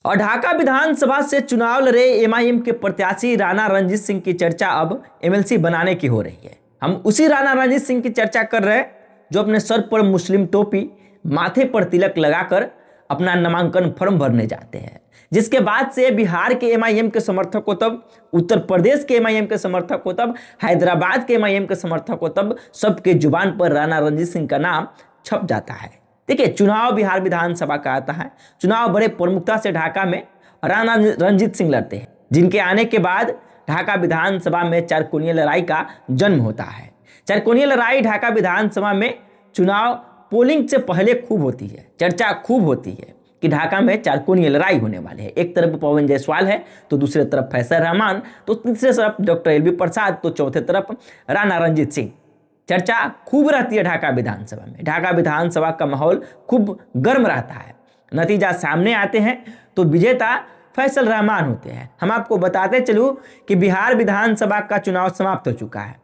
और ढाका विधानसभा से चुनाव लड़े एमआईएम के प्रत्याशी राणा रणजीत सिंह की चर्चा अब एमएलसी बनाने की हो रही है। हम उसी राणा रणजीत सिंह की चर्चा कर रहे हैं जो अपने सर पर मुस्लिम टोपी, माथे पर तिलक लगाकर अपना नामांकन फॉर्म भरने जाते हैं, जिसके बाद से बिहार के एमआईएम के समर्थक हो, तब उत्तर प्रदेश के एमआईएम के समर्थक हो, तब हैदराबाद के एमआईएम के समर्थक हो, तब सबके जुबान पर राणा रणजीत सिंह का नाम छप जाता है। देखिए, चुनाव बिहार विधानसभा का आता है। चुनाव बड़े प्रमुखता से ढाका में राणा रणजीत सिंह लड़ते हैं, जिनके आने के बाद ढाका विधानसभा में चारकोणीय लड़ाई का जन्म होता है। चारकोणीय लड़ाई ढाका विधानसभा में चुनाव पोलिंग से पहले खूब होती है, चर्चा खूब होती है कि ढाका में चारकोणीय लड़ाई होने वाले है। एक तरफ पवन जायसवाल है तो दूसरे तरफ फैसल रहमान, तो तीसरे तरफ डॉक्टर एलवी प्रसाद, तो चौथे तरफ राणा रणजीत सिंह। चर्चा खूब रहती है ढाका विधानसभा में। ढाका विधानसभा का माहौल खूब गर्म रहता है। नतीजा सामने आते हैं तो विजेता फैसल रहमान होते हैं। हम आपको बताते चलूं कि बिहार विधानसभा का चुनाव समाप्त हो चुका है,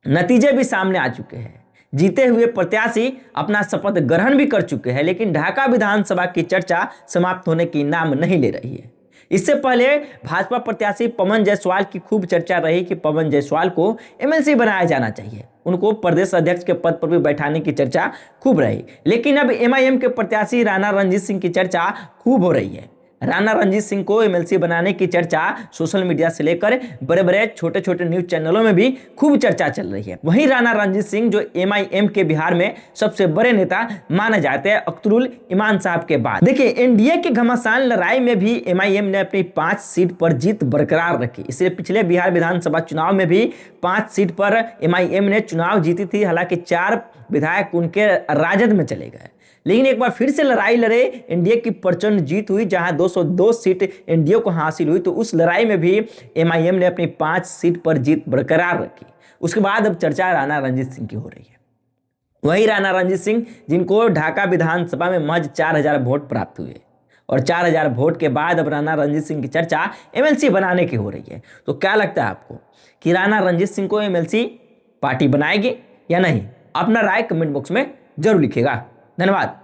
नतीजे भी सामने आ चुके हैं, जीते हुए प्रत्याशी अपना शपथ ग्रहण भी कर चुके हैं, लेकिन ढाका विधानसभा की चर्चा समाप्त होने की नाम नहीं ले रही है। इससे पहले भाजपा प्रत्याशी पवन जायसवाल की खूब चर्चा रही कि पवन जायसवाल को एमएलसी बनाया जाना चाहिए, उनको प्रदेश अध्यक्ष के पद पर भी बैठाने की चर्चा खूब रही। लेकिन अब एमआईएम के प्रत्याशी राणा रणजीत सिंह की चर्चा खूब हो रही है। राणा रणजीत सिंह को एमएलसी बनाने की चर्चा सोशल मीडिया से लेकर बड़े बड़े छोटे छोटे न्यूज चैनलों में भी खूब चर्चा चल रही है। वहीं राणा रणजीत सिंह जो एमआईएम के बिहार में सबसे बड़े नेता माने जाते हैं अख्तरुल इमान साहब के बाद। देखिए, एनडीए की घमासान लड़ाई में भी एमआईएम ने अपनी 5 सीट पर जीत बरकरार रखी। इसलिए पिछले बिहार विधानसभा चुनाव में भी 5 सीट पर एमआईएम ने चुनाव जीती थी। हालांकि 4 विधायक उनके राजद में चले गए, लेकिन एक बार फिर से लड़ाई लड़े, एनडीए की प्रचंड जीत हुई, जहां 202 सीट एनडीए को हासिल हुई। तो उस लड़ाई में भी एमआईएम ने अपनी 5 सीट पर जीत बरकरार रखी। उसके बाद अब चर्चा राणा रणजीत सिंह की हो रही है। वही राणा रणजीत सिंह जिनको ढाका विधानसभा में महज 4000 वोट प्राप्त हुए, और 4000 वोट के बाद अब राणा रणजीत सिंह की चर्चा एमएलसी बनाने की हो रही है। तो क्या लगता है आपको कि राणा रणजीत सिंह को एमएलसी पार्टी बनाएगी या नहीं? अपना राय कमेंट बॉक्स में जरूर लिखिएगा। धन्यवाद।